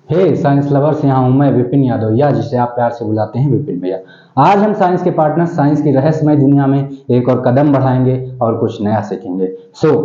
हे science lovers, यहाँ हूं मैं विपिन यादव, या जिसे आप प्यार से बुलाते हैं विपिन भैया। आज हम साइंस के पार्टनर साइंस की रहस्यमय दुनिया में एक और कदम बढ़ाएंगे और कुछ नया सीखेंगे।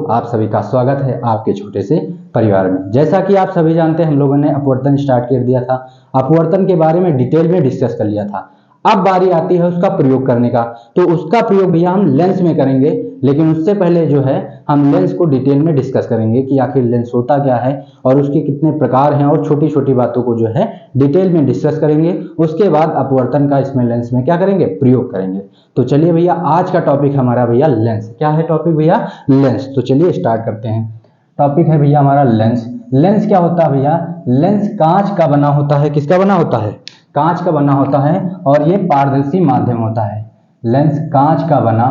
आप सभी का स्वागत है आपके छोटे से परिवार में। जैसा कि आप सभी जानते हैं, हम लोगों ने अपवर्तन स्टार्ट कर दिया था। अपवर्तन के बारे में डिटेल में डिस्कस कर लिया था। अब बारी आती है उसका प्रयोग करने का। तो उसका प्रयोग भैया हम लेंस में करेंगे, लेकिन उससे पहले जो है हम लेंस को डिटेल में डिस्कस करेंगे कि आखिर लेंस होता क्या है और उसके कितने प्रकार हैं, और छोटी छोटी बातों को जो है डिटेल में डिस्कस करेंगे। उसके बाद अपवर्तन का इसमें लेंस में क्या करेंगे, प्रयोग करेंगे। तो चलिए भैया, आज का टॉपिक हमारा भैया लेंस। क्या है टॉपिक भैया? लेंस। तो चलिए स्टार्ट करते हैं। टॉपिक है भैया हमारा लेंस। लेंस क्या होता है भैया? लेंस कांच का बना होता है। किसका बना होता है? कांच का बना होता है, और ये पारदर्शी माध्यम होता है। लेंस कांच का बना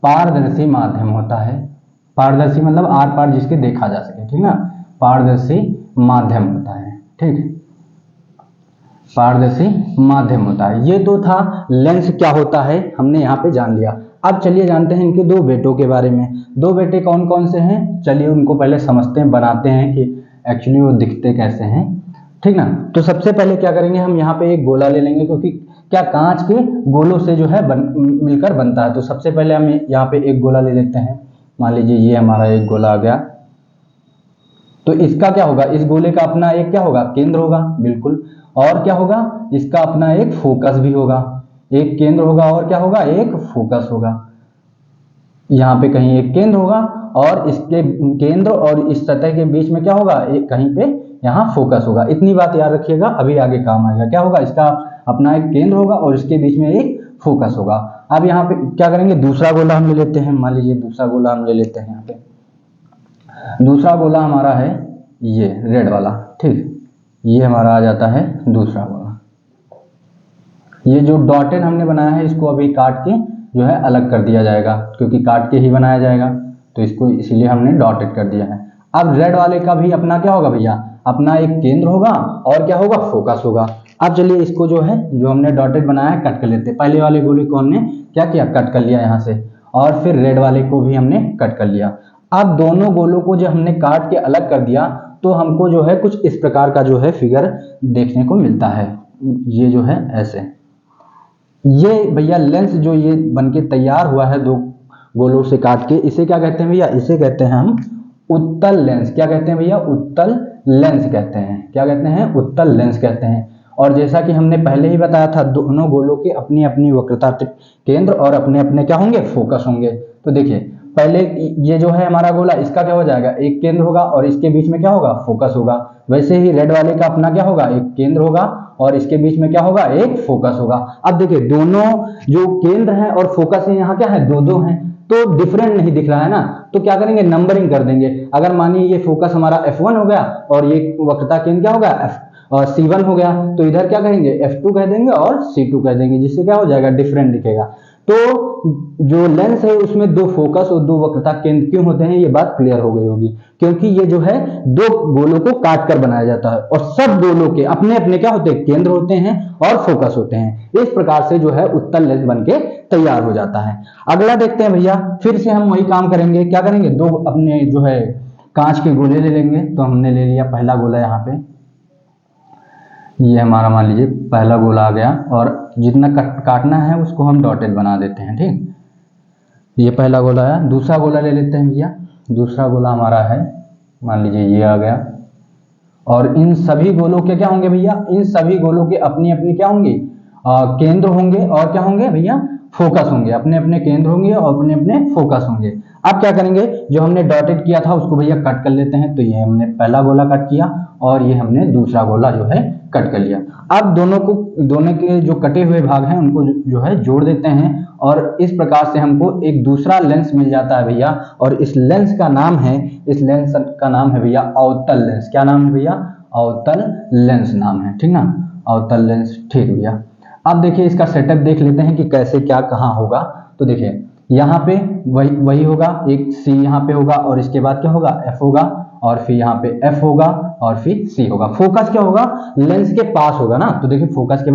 पारदर्शी माध्यम होता है। पारदर्शी मतलब आर पार जिसके देखा जा सके, ठीक ना। पारदर्शी माध्यम होता है, ठीक। पारदर्शी माध्यम होता है। ये तो था लेंस क्या होता है, हमने यहाँ पे जान लिया। अब चलिए जानते हैं इनके दो बेटों के बारे में। दो बेटे कौन कौन से हैं, चलिए उनको पहले समझते हैं, बनाते हैं कि एक्चुअली वो दिखते कैसे हैं, ठीक ना। तो सबसे पहले क्या करेंगे, हम यहाँ पे एक गोला ले लेंगे, क्योंकि क्या कांच के गोलों से जो है मिलकर बनता है। तो सबसे पहले हम यहाँ पे एक गोला ले लेते हैं। मान लीजिए ये हमारा एक गोला आ गया। तो इसका क्या होगा, इस गोले का अपना एक क्या होगा, केंद्र होगा, बिल्कुल। और क्या होगा, इसका अपना एक फोकस भी होगा। एक केंद्र होगा और क्या होगा, एक फोकस होगा। यहाँ पे कहीं एक केंद्र होगा, और इसके केंद्र और इस सतह के बीच में क्या होगा, एक कहीं पे यहाँ फोकस होगा। इतनी बात याद रखिएगा, अभी आगे काम आएगा। क्या होगा, इसका अपना एक केंद्र होगा और इसके बीच में एक फोकस होगा। अब यहाँ पे क्या करेंगे, दूसरा गोला हम ले लेते हैं। मान लीजिए दूसरा गोला हम ले लेते हैं। यहाँ पे दूसरा गोला हमारा है ये रेड वाला, ठीक। ये हमारा आ जाता है दूसरा गोला। ये जो डॉटेड हमने बनाया है, इसको अभी काट के जो है अलग कर दिया जाएगा, क्योंकि काट के ही बनाया जाएगा, तो इसको इसीलिए हमने डॉटेड कर दिया है। अब रेड वाले का भी अपना क्या होगा भैया, अपना एक केंद्र होगा और क्या होगा, फोकस होगा। अब चलिए इसको जो है, जो हमने डॉटेड बनाया है, कट कर लेते हैं। पहले वाले गोले को हमने क्या किया, कट कर लिया यहाँ से, और फिर रेड वाले को भी हमने कट कर लिया। अब दोनों गोलों को जो हमने काट के अलग कर दिया, तो हमको जो है कुछ इस प्रकार का जो है फिगर देखने को मिलता है। ये जो है ऐसे, ये भैया लेंस जो ये बनके तैयार हुआ है दो गोलों से काट के, इसे क्या कहते हैं भैया, इसे कहते हैं हम उत्तल लेंस। क्या कहते हैं भैया, उत्तल लेंस कहते हैं। क्या कहते हैं, उत्तल लेंस कहते हैं। और जैसा कि हमने पहले ही बताया था, दोनों गोलों के अपनी अपनी वक्रता केंद्र और अपने अपने क्या होंगे, फोकस होंगे। तो देखिए पहले ये जो है हमारा गोला, इसका क्या हो जाएगा, एक केंद्र होगा और इसके बीच में क्या होगा, फोकस होगा। वैसे ही रेड वाले का अपना क्या होगा, एक केंद्र होगा और इसके बीच में क्या होगा, एक फोकस होगा। अब देखिए दोनों जो केंद्र है और फोकस है, यहाँ क्या है, दो दो हैं, तो डिफरेंट नहीं दिख रहा है ना। तो क्या करेंगे, नंबरिंग कर देंगे। अगर मानिए ये फोकस हमारा F1 हो गया और ये वक्रता केंद्र क्या होगा, C1 हो गया, तो इधर क्या कहेंगे, F2 कह देंगे और C2 कह देंगे, जिससे क्या हो जाएगा, डिफरेंट दिखेगा। तो जो लेंस है उसमें दो फोकस और दो वक्रता केंद्र क्यों होते हैं, ये बात क्लियर हो गई होगी। क्योंकि ये जो है दो गोलों को काट कर बनाया जाता है, और सब गोलों के अपने अपने क्या होते हैं, केंद्र होते हैं और फोकस होते हैं। इस प्रकार से जो है उत्तल लेंस बनके तैयार हो जाता है। अगला देखते हैं भैया, फिर से हम वही काम करेंगे। क्या करेंगे, दो अपने जो है कांच के गोले ले लेंगे। तो हमने ले लिया पहला गोला, यहाँ पे ये हमारा मान लीजिए पहला गोला आ गया, और जितना काटना है उसको हम डॉटेड बना देते हैं, ठीक। ये पहला गोला है। दूसरा गोला ले लेते हैं भैया। दूसरा गोला हमारा है, मान लीजिए ये आ गया। और इन सभी गोलों के क्या होंगे भैया, इन सभी गोलों के अपनी अपनी क्या होंगे, केंद्र होंगे और क्या होंगे भैया, फोकस होंगे। अपने अपने केंद्र होंगे और अपने अपने फोकस होंगे। अब क्या करेंगे, जो हमने डॉटेड किया था उसको भैया कट कर लेते हैं। तो ये हमने पहला गोला कट किया और ये हमने दूसरा गोला जो है कट कर लिया। अब दोनों के जो कटे हुए भाग हैं उनको जो है जोड़ देते हैं, और इस प्रकार से हमको एक दूसरा लेंस मिल जाता है भैया। और इस लेंस का नाम है, इस लेंस का नाम है भैया अवतल लेंस। क्या नाम है भैया, अवतल लेंस नाम है, ठीक ना, अवतल लेंस, ठीक भैया। अब देखिए इसका सेटअप देख लेते हैं कि कैसे क्या कहाँ होगा। तो देखिए यहाँ पे वही होगा, एक C यहाँ पे होगा, और इसके बाद क्या होगा, F होगा, और फिर यहाँ पे F होगा, और फिर C होगा। फोकस क्या होगा, लेंस के पास होगा ना। तो देखिए फोकस के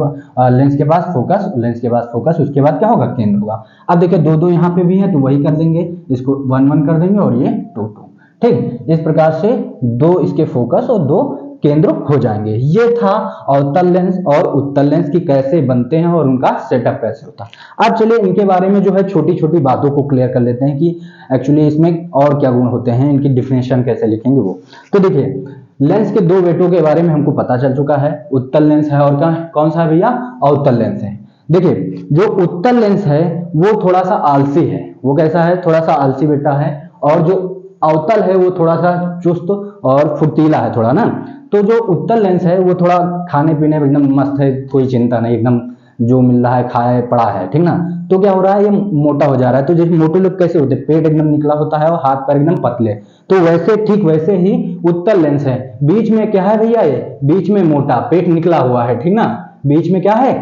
लेंस के पास फोकस, लेंस के पास फोकस, उसके बाद क्या होगा, केंद्र होगा। अब देखिए दो दो यहाँ पे भी है, तो वही कर देंगे, इसको 1 1 कर देंगे और ये 2 2, ठीक। इस प्रकार से दो इसके फोकस और दो केंद्र हो जाएंगे। ये था अवतल लेंस और उत्तल लेंस की कैसे बनते हैं और उनका सेटअप कैसे होता है। अब चलिए इनके बारे में जो है छोटी छोटी बातों को क्लियर कर लेते हैं कि एक्चुअली इसमें और क्या गुण होते हैं, इनकी डिफिनेशन कैसे लिखेंगे वो। तो देखिए लेंस के दो वेटों के बारे में हमको पता चल चुका है, उत्तल लेंस है और कौन सा है भैया, अवतल लेंस है। देखिए जो उत्तल लेंस है वो थोड़ा सा आलसी है, वो कैसा है, थोड़ा सा आलसी बेटा है, और जो अवतल है वो थोड़ा सा चुस्त और फुर्तीला है थोड़ा ना। तो जो उत्तल लेंस है वो थोड़ा खाने पीने में एकदम मस्त है, कोई चिंता नहीं, एकदम जो मिल रहा है खाए पड़ा है, ठीक ना। तो क्या हो रहा है, ये मोटा हो जा रहा है। तो जैसे मोटे लोग कैसे होते हैं, पेट एकदम निकला होता है और हाथ पैर एकदम पतले, तो वैसे ठीक वैसे ही उत्तल लेंस है। बीच में क्या है भैया, ये बीच में मोटा, पेट निकला हुआ है, ठीक ना, बीच में क्या है,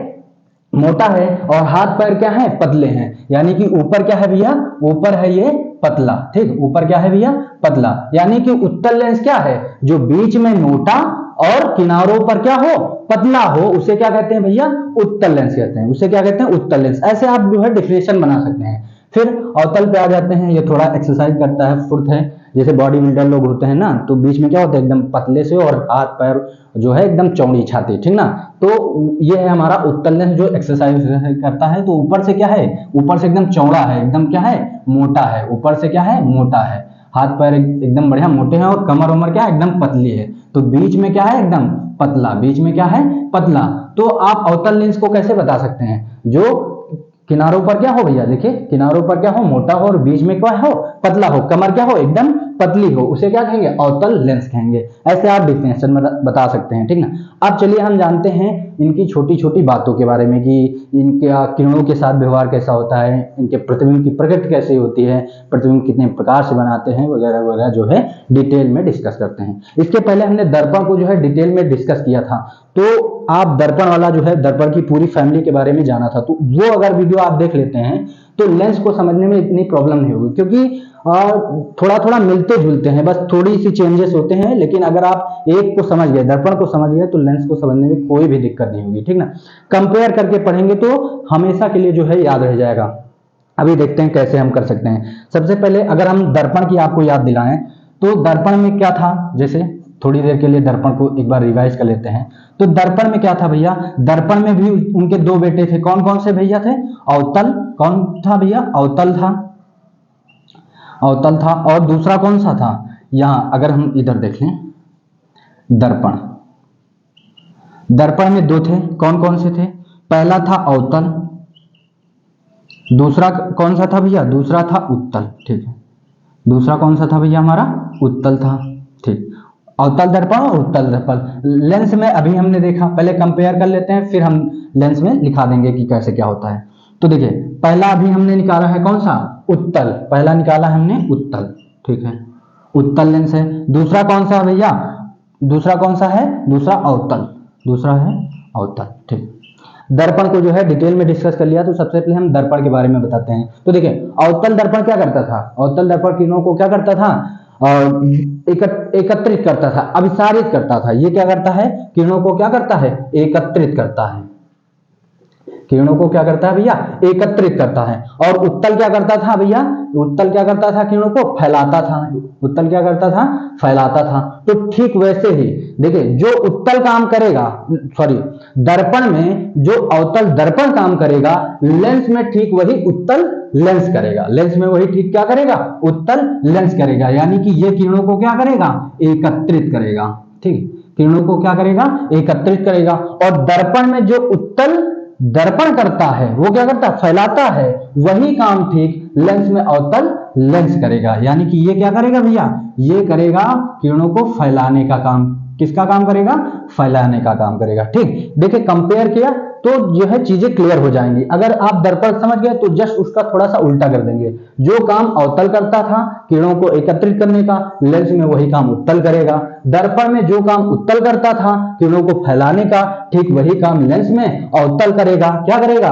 मोटा है, और हाथ पैर क्या है, पतले हैं। यानी कि ऊपर क्या है भैया, ऊपर है ये पतला, ठीक, ऊपर क्या है भैया, पतला। यानी कि उत्तल लेंस क्या है, जो बीच में मोटा और किनारों पर क्या हो, पतला हो, उसे क्या कहते हैं भैया, उत्तल लेंस कहते हैं। उसे क्या कहते हैं, उत्तल लेंस। ऐसे आप जो है डिफिनेशन बना सकते हैं। फिर अवतल पे आ जाते हैं, ये थोड़ा एक्सरसाइज करता है, फुर्त है, जैसे बॉडी बिल्डर लोग होते हैं ना, तो बीच में क्या होता है, एकदम पतले से और हाथ पैर जो है एकदम चौड़ी छाती, ठीक ना। तो ये है हमारा उत्तल लेंस जो एक्सरसाइज करता है। तो ऊपर से क्या है, ऊपर से एकदम चौड़ा है, एकदम क्या है, मोटा है, ऊपर से क्या है, मोटा है, हाथ पैर एकदम बढ़िया मोटे हैं, और कमर उमर क्या है, एकदम पतली है। तो बीच में क्या है, एकदम पतला, बीच में क्या है, पतला। तो आप अवतल लेंस को कैसे बता सकते हैं, जो किनारों पर क्या हो भैया, देखिए किनारों पर क्या हो, मोटा हो, और बीच में क्या हो, पतला हो, कमर क्या हो, एकदम पतली हो, उसे क्या कहेंगे, अवतल लेंस कहेंगे। ऐसे आप डिफिनेशन में बता सकते हैं, ठीक ना। अब चलिए हम जानते हैं इनकी छोटी छोटी बातों के बारे में कि इनके किरणों के साथ व्यवहार कैसा होता है, इनके प्रतिबिंब की प्रकृति कैसी होती है, प्रतिबिंब कितने प्रकार से बनाते हैं, वगैरह वगैरह जो है डिटेल में डिस्कस करते हैं। इसके पहले हमने दर्पण को जो है डिटेल में डिस्कस किया था। तो आप दर्पण वाला जो है, दर्पण की पूरी फैमिली के बारे में जाना था, तो वो अगर वीडियो आप देख लेते हैं तो लेंस को समझने में इतनी प्रॉब्लम नहीं होगी, क्योंकि थोड़ा थोड़ा मिलते जुलते हैं, बस थोड़ी सी चेंजेस होते हैं। लेकिन अगर आप एक को समझ गए, दर्पण को समझ गए, तो लेंस को समझने में कोई भी दिक्कत नहीं होगी, ठीक ना। कंपेयर करके पढ़ेंगे तो हमेशा के लिए जो है याद रह जाएगा। अभी देखते हैं कैसे हम कर सकते हैं। सबसे पहले अगर हम दर्पण की आपको याद दिलाएं, तो दर्पण में क्या था, जैसे थोड़ी देर के लिए दर्पण को एक बार रिवाइज कर लेते हैं। तो दर्पण में क्या था भैया, दर्पण में भी उनके दो बेटे थे, कौन कौन से भैया थे, अवतल, कौन था भैया, अवतल था, अवतल था, और दूसरा कौन सा था, यहां अगर हम इधर देख लें, दर्पण, दर्पण में दो थे, कौन कौन से थे, पहला था अवतल, दूसरा कौन सा था भैया, दूसरा था उत्तल, ठीक है, दूसरा कौन सा था भैया, हमारा उत्तल था, ठीक। अवतल दर्पण और उत्तल दर्पण लेंस में अभी हमने देखा, पहले कंपेयर कर लेते हैं, फिर हम लेंस में लिखा देंगे कि कैसे क्या होता है। तो देखिए पहला अभी हमने निकाला है कौन सा, उत्तल, पहला निकाला हमने उत्तल, ठीक है, उत्तल लेंस है। दूसरा कौन सा है भैया, दूसरा कौन सा है, दूसरा अवतल, दूसरा है अवतल, ठीक। दर्पण को जो है डिटेल में डिस्कस कर लिया, तो सबसे पहले हम दर्पण के बारे में बताते हैं। तो देखिए अवतल दर्पण क्या करता था, अवतल दर्पण किरणों को क्या करता था, एकत्रित करता था, अभिसारित करता था। ये क्या करता है, किरणों को क्या करता है, एकत्रित करता है, किरणों को क्या करता है भैया, एकत्रित करता है। और उत्तल क्या करता था भैया, उत्तल क्या करता था, किरणों को फैलाता था, उत्तल क्या करता था, फैलाता था। तो ठीक वैसे ही देखिए जो उत्तल काम करेगा, सॉरी दर्पण में जो अवतल दर्पण काम करेगा, लेंस में ठीक वही उत्तल लेंस करेगा, लेंस में वही ठीक क्या करेगा, उत्तल लेंस करेगा। यानी कि ये किरणों को क्या करेगा, एकत्रित करेगा, ठीक, किरणों को क्या करेगा, एकत्रित करेगा। और दर्पण में जो उत्तल दर्पण करता है वो क्या करता है, फैलाता है, वही काम ठीक लेंस में अवतल लेंस करेगा। यानी कि ये क्या करेगा भैया, ये करेगा किरणों को फैलाने का काम, किसका काम करेगा, फैलाने का काम करेगा, ठीक। देखिए कंपेयर किया तो जो है चीजें क्लियर हो जाएंगी। अगर आप दर्पण समझ गए तो जस्ट उसका थोड़ा सा उल्टा कर देंगे, जो काम अवतल करता था किरणों को एकत्रित करने का, लेंस में वही काम उत्तल करेगा। दर्पण में जो काम उत्तल करता था किरणों को फैलाने का, ठीक वही काम लेंस में अवतल करेगा, क्या करेगा,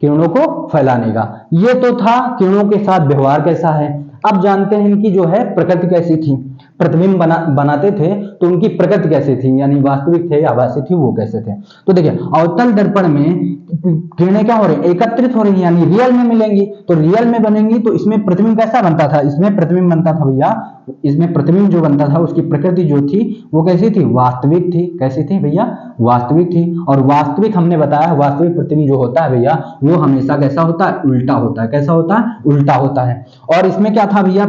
किरणों को फैलाने का। ये तो था किरणों के साथ व्यवहार कैसा है। अब जानते हैं इनकी जो है प्रकृति कैसी थी। प्रतिबिंब बनाते थे तो उनकी प्रकृति कैसे थी, यानी वास्तविक थे, आभासी थी, वो कैसे थे। तो देखिए अवतल दर्पण में किरणें क्या हो रही है, एकत्रित हो रही है, यानी रियल में मिलेंगी, तो रियल में बनेंगी तो इसमें प्रतिबिंब कैसा बनता था, इसमें प्रतिबिंब बनता था भैया, इसमें प्रतिबिंब जो बनता था उसकी प्रकृति जो थी वो कैसी थी, वास्तविक थी। कैसी थी भैया, वास्तविक थी। और वास्तविक हमने बताया वास्तविक प्रतिबिंब जो होता है भैया वो हमेशा कैसा होता है, उल्टा होता है। कैसा होता है, उल्टा होता है। और इसमें क्या था भैया,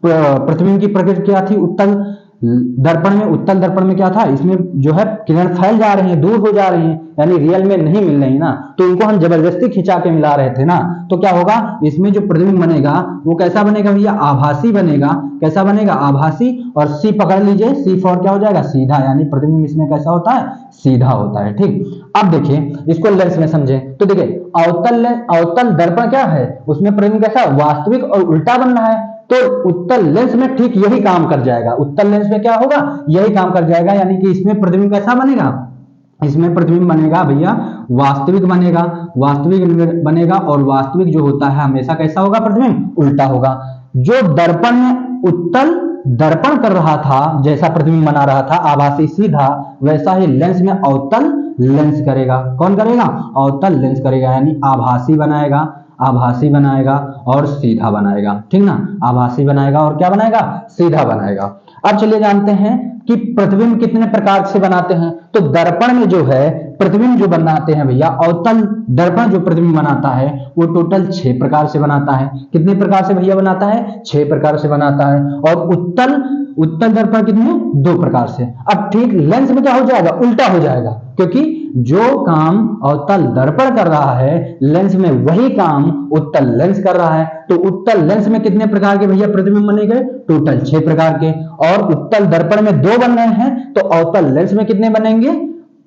प्रतिबिंब की प्रकृति क्या थी, उत्तल दर्पण में, उत्तल दर्पण में क्या था, इसमें जो है किरण फैल जा रही है, दूर हो जा रही है, यानी रियल में नहीं मिल रही ना, तो इनको हम जबरदस्ती खिंचा के मिला रहे थे ना, तो क्या होगा, इसमें जो प्रतिबिंब बनेगा वो कैसा बनेगा भैया, आभासी बनेगा। कैसा बनेगा, आभासी। और सी पकड़ लीजिए, सी फॉर क्या हो जाएगा, सीधा, यानी प्रतिबिंब इसमें कैसा होता है, सीधा होता है। ठीक, अब देखिए इसको लेंस में समझें तो देखिए अवतल दर्पण क्या है, उसमें प्रतिबिंब कैसा, वास्तविक और उल्टा बन रहा है, तो उत्तल लेंस में ठीक यही काम कर जाएगा। उत्तल लेंस में क्या होगा, यही काम कर जाएगा, यानी कि इसमें प्रतिबिंब कैसा बनेगा, इसमें प्रतिबिंब बनेगा भैया वास्तविक बनेगा, वास्तविक बनेगा। और वास्तविक जो होता है हमेशा कैसा होगा, प्रतिबिंब उल्टा होगा। जो दर्पण में उत्तल दर्पण कर रहा था, जैसा प्रतिबिंब बना रहा था आभासी सीधा, वैसा ही लेंस में अवतल लेंस करेगा। कौन करेगा, अवतल लेंस करेगा, यानी आभासी बनाएगा, आभासी बनाएगा और सीधा बनाएगा। ठीक ना, आभासी बनाएगा और क्या बनाएगा, सीधा बनाएगा। अब चलिए जानते हैं कि प्रतिबिंब कितने प्रकार से बनाते हैं। तो दर्पण में जो है प्रतिबिंब जो बनाते हैं भैया, अवतल दर्पण जो प्रतिबिंब बनाता है वो टोटल 6 प्रकार से बनाता है। कितने प्रकार से भैया बनाता है, 6 प्रकार से बनाता है। और उत्तल दर्पण कितने, 2 प्रकार से। अब ठीक लेंस में क्या हो जाएगा, उल्टा हो जाएगा, क्योंकि जो काम अवतल दर्पण कर रहा है लेंस में वही काम उत्तल लेंस कर रहा है। तो उत्तल लेंस में कितने प्रकार के भैया प्रतिबिंब बनेंगे, टोटल 6 प्रकार के। और उत्तल दर्पण में 2 बन रहे हैं, तो अवतल लेंस में कितने बनेंगे,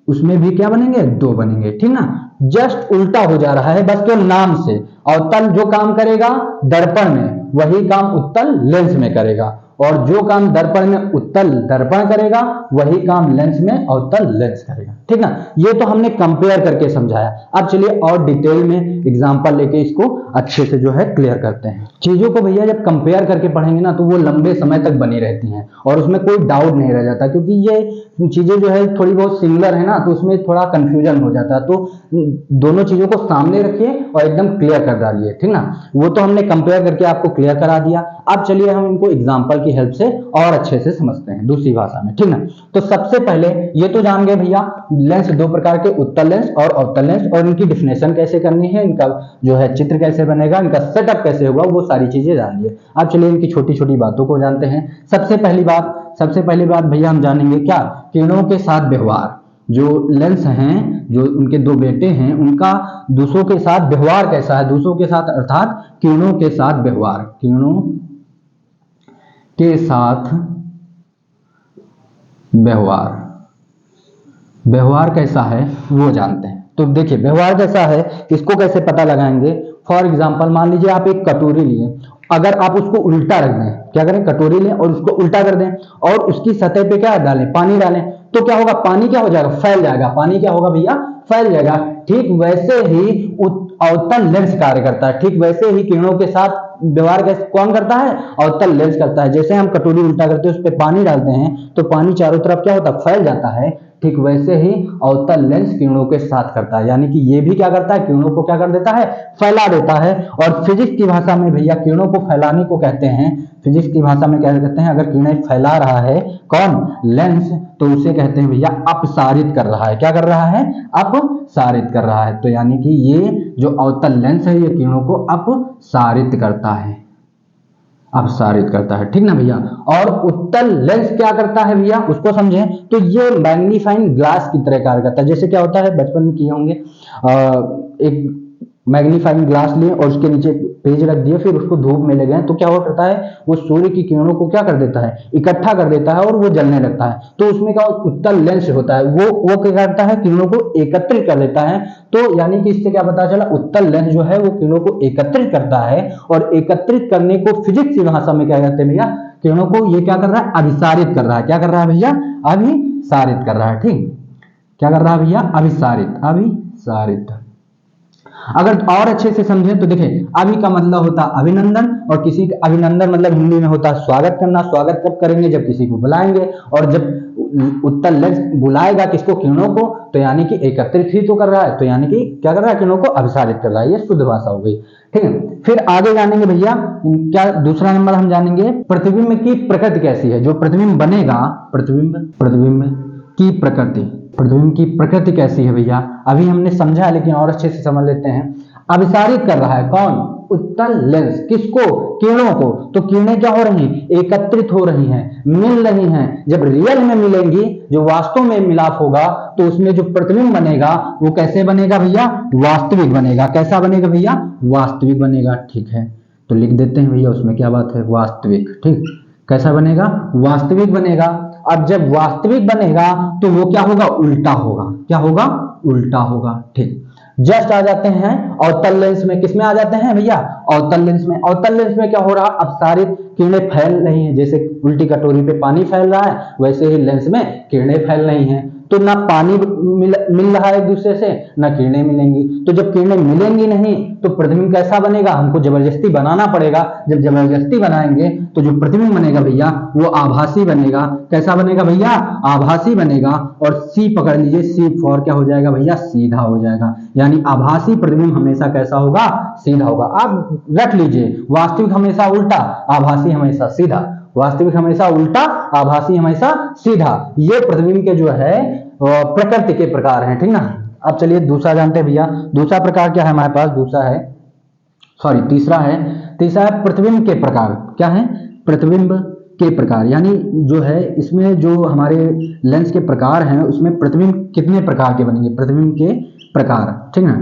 उसमें भी क्या बनेंगे, 2 बनेंगे। ठीक ना, जस्ट उल्टा हो जा रहा है बस केवल नाम से। अवतल जो काम करेगा दर्पण में वही काम उत्तल लेंस में करेगा, और जो काम दर्पण में उत्तल दर्पण करेगा वही काम लेंस में अवतल लेंस करेगा। ठीक ना, ये तो हमने कंपेयर करके समझाया। अब चलिए और डिटेल में एग्जांपल लेके इसको अच्छे से जो है क्लियर करते हैं। चीजों को भैया जब कंपेयर करके पढ़ेंगे ना तो वो लंबे समय तक बनी रहती हैं और उसमें कोई डाउट नहीं रह जाता, क्योंकि ये चीजें जो है थोड़ी बहुत सिमिलर है ना, तो उसमें थोड़ा कंफ्यूजन हो जाता है। तो दोनों चीजों को सामने रखिए और एकदम क्लियर कर डालिए। ठीक ना, वो तो हमने कंपेयर करके आपको क्लियर करा दिया। अब चलिए हम इनको एग्जाम्पल की हेल्प से और अच्छे से समझते हैं दूसरी भाषा में। ठीक ना, तो सबसे पहले ये तो जान गए भैया लेंस 2 प्रकार के, उत्तल लेंस और अवतल लेंस, और इनकी डिफिनेशन कैसे करनी है, इनका जो है चित्र कैसे बनेगा, इनका सेटअप कैसे होगा, वो सारी चीजें जान लिए। अब चलिए इनकी छोटी छोटी बातों को जानते हैं। सबसे पहली बात भैया हम जानेंगे क्या, किरणों के साथ व्यवहार। जो लेंस हैं, जो उनके 2 बेटे हैं, उनका दूसरों के साथ व्यवहार कैसा है, दूसरों के साथ अर्थात किरणों के साथ व्यवहार, किरणों के साथ व्यवहार कैसा है वो जानते हैं। तो देखिए व्यवहार कैसा है इसको कैसे पता लगाएंगे। फॉर एग्जांपल मान लीजिए आप एक कटोरी लिए, अगर आप उसको उल्टा रख दें, क्या करें, कटोरी लें और उसको उल्टा कर दें और उसकी सतह पे क्या डालें, पानी डालें, तो क्या होगा, पानी क्या हो जाएगा, फैल जाएगा। पानी क्या होगा भैया, फैल जाएगा। ठीक वैसे ही अवतल लेंस कार्य करता है, ठीक वैसे ही किरणों के साथ व्यवहार कैसे कौन करता है, अवतल लेंस करता है। जैसे हम कटोरी उल्टा करते हैं उस पर पानी डालते हैं तो पानी चारों तरफ क्या होता है, फैल जाता है। ठीक वैसे ही अवतल लेंस किरणों के साथ करता है, यानी कि ये भी क्या करता है, किरणों को क्या कर देता है, फैला देता है। और फिजिक्स की भाषा में भैया किरणों को फैलाने को कहते हैं, फिजिक्स की भाषा में क्या कहते हैं, अगर किरणें फैला रहा है कौन, लेंस, तो उसे कहते हैं भैया अपसारित कर रहा है। क्या कर रहा है, अपसारित कर रहा है। तो यानी कि ये जो अवतल लेंस है ये किरणों को अपसारित करता है, अपसारित करता है। ठीक ना भैया। और उत्तल लेंस क्या करता है भैया उसको समझें, तो ये मैग्नीफाइंग ग्लास की तरह कार्य करता है। जैसे क्या होता है, बचपन में किए होंगे, एक मैग्नीफाइंग ग्लास लिए और उसके नीचे पेज रख दिए, फिर उसको धूप में ले गए, तो क्या हो करता है, वो सूर्य की किरणों को क्या कर देता है, इकट्ठा कर देता है और वो जलने लगता है। तो उसमें क्या उत्तल लेंस होता है, वो क्या करता है, किरणों को एकत्रित कर देता है। तो यानी कि इससे क्या पता चला, उत्तल लेंस जो है वो किरणों को एकत्रित करता है, और एकत्रित करने को फिजिक्स की भाषा में क्या कहते हैं भैया, किरणों को ये क्या कर रहा है, अभिसारित कर रहा है। क्या कर रहा है भैया, अभिसारित कर रहा है। ठीक, क्या कर रहा है भैया, अभिसारित। अगर और अच्छे से समझें तो देखें, अभी का मतलब होता है अभिनंदन, और किसी का अभिनंदन मतलब हिंदी में होता है स्वागत करना। स्वागत कब करेंगे? जब किसी को बुलाएंगे, और जब उत्तर लेंस बुलाएगा किसको? किरणों को, तो यानी कि एकत्रित ही तो कर रहा है, तो यानी कि क्या कर रहा है? किरणों को अभिसारित कर रहा है। ये शुद्ध भाषा हो गई, ठीक है। फिर आगे जानेंगे भैया, क्या दूसरा नंबर हम जानेंगे प्रतिबिंब की प्रकृति कैसी है। जो प्रतिबिंब बनेगा, प्रतिबिंब की प्रकृति, प्रतिबिंब की प्रकृति कैसी है भैया? अभी हमने समझा है, लेकिन और अच्छे से समझ लेते हैं। अभिसारित कर रहा है कौन? उत्तल लेंस। किसको? किरणों को। तो किरणें क्या हो रही हैं? एकत्रित हो रही हैं, मिल रही हैं। जब रियल में मिलेंगी, जो वास्तव में मिलाप होगा, तो उसमें जो प्रतिबिंब बनेगा वो कैसे बनेगा भैया? वास्तविक बनेगा। कैसा बनेगा भैया? वास्तविक बनेगा, ठीक है। तो लिख देते हैं भैया, उसमें क्या बात है? वास्तविक, ठीक। कैसा बनेगा? वास्तविक बनेगा। अब जब वास्तविक बनेगा तो वो क्या होगा? उल्टा होगा। क्या होगा? उल्टा होगा, ठीक। जस्ट आ जाते हैं अवतल लेंस में। किसमें आ जाते हैं भैया? अवतल लेंस में। अवतल लेंस में क्या हो रहा? अपसारित किरणें फैल रही हैं। जैसे उल्टी कटोरी पे पानी फैल रहा है, वैसे ही लेंस में किरणें फैल रही हैं। तो ना पानी मिल रहा है एक दूसरे से, ना किरणें मिलेंगी। तो जब किरणें मिलेंगी नहीं तो प्रतिबिंब कैसा बनेगा? हमको जबरदस्ती बनाना पड़ेगा। जब जबरदस्ती बनाएंगे तो जो प्रतिबिंब बनेगा भैया वो आभासी बनेगा। कैसा बनेगा भैया? आभासी बनेगा। और सी पकड़ लीजिए, सी फॉर क्या हो जाएगा भैया? सीधा हो जाएगा। यानी आभासी प्रतिबिंब हमेशा कैसा होगा? सीधा होगा। आप रख लीजिए, वास्तविक हमेशा उल्टा, आभासी हमेशा सीधा। वास्तविक हमेशा उल्टा, आभासी हमेशा सीधा। ये प्रतिबिंब के जो है प्रकृति के प्रकार हैं, ठीक ना। अब चलिए दूसरा जानते हैं भैया। दूसरा प्रकार क्या है हमारे पास? तीसरा है प्रतिबिंब के प्रकार। क्या है? प्रतिबिंब के प्रकार। यानी जो है इसमें जो हमारे लेंस के प्रकार हैं उसमें प्रतिबिंब कितने प्रकार के बनेंगे? प्रतिबिंब के प्रकार, ठीक ना।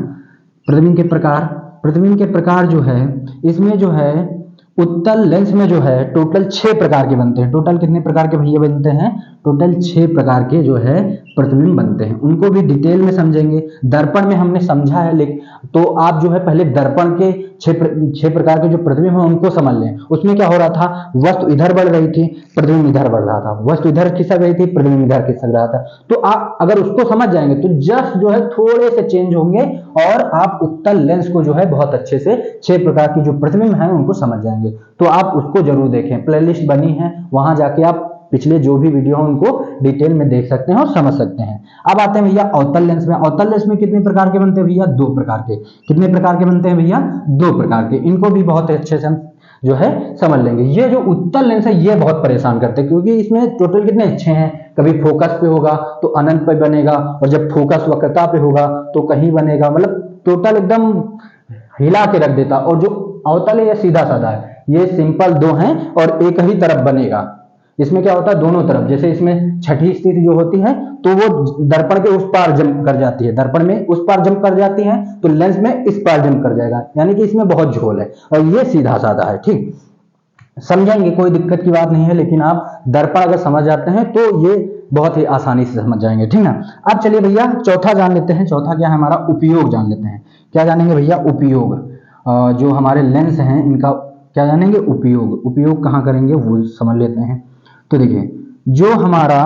प्रतिबिंब के प्रकार जो है इसमें जो है उत्तल लेंस में जो है टोटल 6 प्रकार के बनते हैं। टोटल कितने प्रकार के भैया बनते हैं? टोटल 6 प्रकार के जो है प्रतिबिंब बनते हैं। उनको भी डिटेल में समझेंगे। दर्पण में हमने समझा है, लेकिन तो आप जो है पहले दर्पण के 6 प्रकार के जो प्रतिबिंब हैं उनको समझ लें। उसमें क्या हो रहा था? वस्तु इधर बढ़ रही थी, प्रतिबिंब इधर बढ़ रहा था। वस्तु इधर खिसक रही थी, प्रतिबिंब इधर खिसक रहा था। तो आप अगर उसको समझ जाएंगे तो जस्ट जो है थोड़े से चेंज होंगे और आप उत्तल लेंस को जो है बहुत अच्छे से 6 प्रकार की जो प्रतिबिंब हैं उनको समझ जाएंगे। तो आप उसको जरूर देखें, प्लेलिस्ट बनी है, वहां जाके आप पिछले जो भी वीडियो हैं उनको डिटेल में देख सकते हैं और समझ सकते हैं। अब आते हैं भैया अवतल लेंस में। अवतल लेंस में कितने प्रकार के बनते हैं भैया? 2 प्रकार के। कितने प्रकार के बनते हैं भैया? 2 प्रकार के। इनको भी बहुत अच्छे से हम जो है समझ लेंगे। ये जो उत्तल लेंस है ये बहुत परेशान करते हैं, क्योंकि इसमें टोटल कितने 6 हैं। कभी फोकस पे होगा तो अनंत पे बनेगा, और जब फोकस वक्रता पे होगा तो कहीं बनेगा, मतलब टोटल एकदम हिला के रख देता। और जो अवतल है ये सीधा साधा है, ये सिंपल 2 हैं और एक ही तरफ बनेगा। इसमें क्या होता है? दोनों तरफ। जैसे इसमें छठी स्थिति जो होती है तो वो दर्पण के उस पार जंप कर जाती है, दर्पण में उस पार जंप कर जाती है, तो लेंस में इस पार जंप कर जाएगा। यानी कि इसमें बहुत झोल है और ये सीधा साधा है, ठीक। समझेंगे, कोई दिक्कत की बात नहीं है, लेकिन आप दर्पण अगर समझ जाते हैं तो ये बहुत ही आसानी से समझ जाएंगे, ठीक ना। अब चलिए भैया चौथा जान लेते हैं। चौथा क्या है हमारा? उपयोग जान लेते हैं। क्या जानेंगे भैया? उपयोग। जो हमारे लेंस हैं इनका क्या जानेंगे? उपयोग। उपयोग कहाँ करेंगे वो समझ लेते हैं। तो देखिए, जो हमारा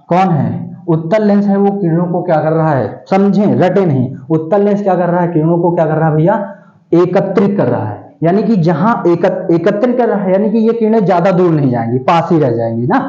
कौन है उत्तल लेंस है वो किरणों को क्या कर रहा है? समझें, रटे नहीं। उत्तल लेंस क्या कर रहा है? किरणों को क्या कर रहा है भैया? एकत्रित कर रहा है। यानी कि जहां एकत्रित कर रहा है, यानी कि ये किरणें ज्यादा दूर नहीं जाएंगी, पास ही रह जाएंगी ना।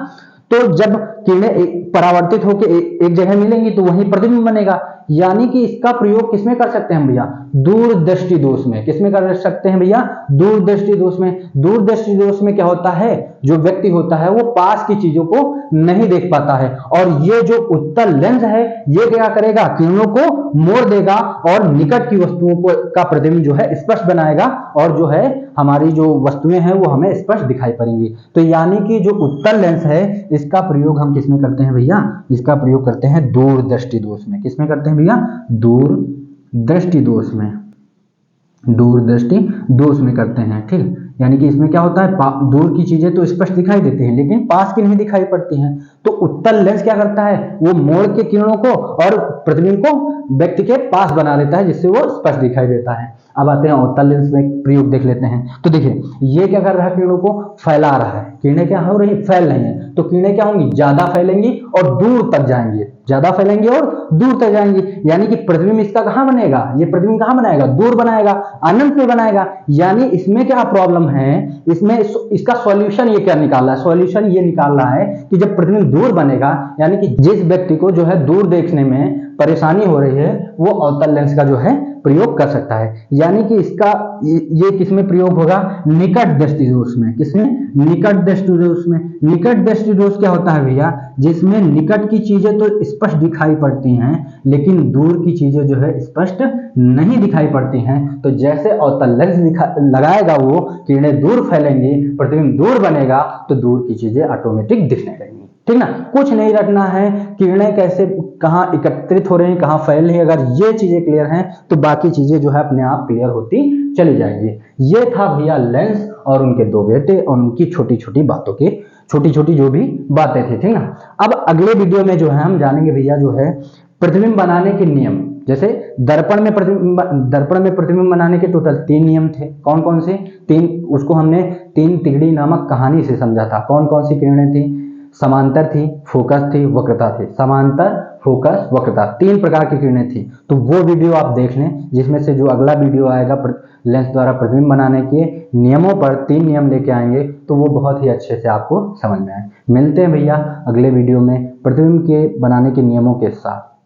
तो जब किरणें परावर्तित होकर एक जगह मिलेंगी तो वहीं प्रतिबिंब बनेगा। यानी कि इसका प्रयोग किसमें कर सकते हैं भैया? दूरदृष्टि दोष में। किसमें कर सकते हैं भैया? दूरदृष्टि दोष में। दूरदृष्टि दोष में क्या होता है? जो व्यक्ति होता है वो पास की चीजों को नहीं देख पाता है, और ये जो उत्तल लेंस है ये क्या करेगा? किरणों को मोड़ देगा और निकट की वस्तुओं को का प्रतिबिंब जो है स्पष्ट बनाएगा, और जो है हमारी जो वस्तुएं हैं वो हमें स्पष्ट दिखाई पड़ेंगी। तो यानी कि जो उत्तल लेंस है इसका प्रयोग हम किसमें करते हैं भैया? इसका प्रयोग करते हैं दूरदृष्टि दोष में। किसमें करते हैं भैया? दूरदृष्टि दोष में। दूरदृष्टि दोष में करते हैं, ठीक। यानी कि इसमें क्या होता है? दूर की चीजें तो स्पष्ट दिखाई देती हैं लेकिन पास की नहीं दिखाई पड़ती हैं। तो उत्तल लेंस क्या करता है, वो मोड़ के किरणों को और प्रतिबिंब को व्यक्ति के पास बना देता है, जिससे वो स्पष्ट दिखाई देता है। अब आते हैं अवतल लेंस में प्रयोग देख लेते हैं। तो देखिए ये क्या कर रहा है, किरणों को फैला रहा है। किरणें क्या हो रही, फैल रही हैं, तो किरणें क्या होंगी, ज्यादा फैलेंगी और दूर तक जाएंगी, ज्यादा फैलेंगी और दूर तक जाएंगी। यानी कि प्रतिबिंब इसका कहां बनेगा, ये प्रतिबिंब कहां बनाएगा, दूर बनाएगा, अनंत में बनाएगा। यानी इसमें क्या प्रॉब्लम है, इसमें इसका सॉल्यूशन ये क्या निकाल रहा है, सॉल्यूशन ये निकाल रहा है कि जब प्रतिबिंब दूर बनेगा, यानी कि जिस व्यक्ति को जो है दूर देखने में परेशानी हो रही है, वो अवतल लेंस का जो है प्रयोग कर सकता है। यानी कि इसका ये किसमें प्रयोग होगा, निकट दृष्टि दोष में। किसमें, निकट दृष्टि दोष में। निकट दृष्टि दोष क्या होता है भैया, जिसमें निकट की चीजें तो स्पष्ट दिखाई पड़ती हैं, लेकिन दूर की चीजें जो है स्पष्ट नहीं दिखाई पड़ती हैं। तो जैसे अवतल लेंस लगाएगा वो, किरणें दूर फैलेंगी, प्रतिबिंब दूर बनेगा, तो दूर की चीजें ऑटोमेटिक दिखने लगेंगी। ठीक ना, कुछ नहीं रखना है, किरणें कैसे कहां एकत्रित हो रही हैं, कहां फैल रही है, अगर ये चीजें क्लियर हैं तो बाकी चीजें जो है अपने आप क्लियर होती चली जाएंगी। ये था भैया लेंस और उनके दो बेटे और उनकी छोटी छोटी बातों की, छोटी छोटी जो भी बातें थी। ठीक ना, अब अगले वीडियो में जो है हम जानेंगे भैया जो है प्रतिबिंब बनाने के नियम। जैसे दर्पण में प्रतिबिंब बनाने के टोटल 3 नियम थे। कौन कौन से 3, उसको हमने 3 तिगड़ी नामक कहानी से समझा था। कौन कौन सी किरणें थी, समांतर थी, फोकस थी, वक्रता थी। समांतर, फोकस, वक्रता, 3 प्रकार की किरणें थी। तो वो वीडियो आप देख लें, जिसमें से जो अगला वीडियो आएगा लेंस द्वारा प्रतिबिंब बनाने के नियमों पर 3 नियम लेके आएंगे, तो वो बहुत ही अच्छे से आपको समझ में आए। मिलते हैं भैया अगले वीडियो में प्रतिबिंब के बनाने के नियमों के साथ।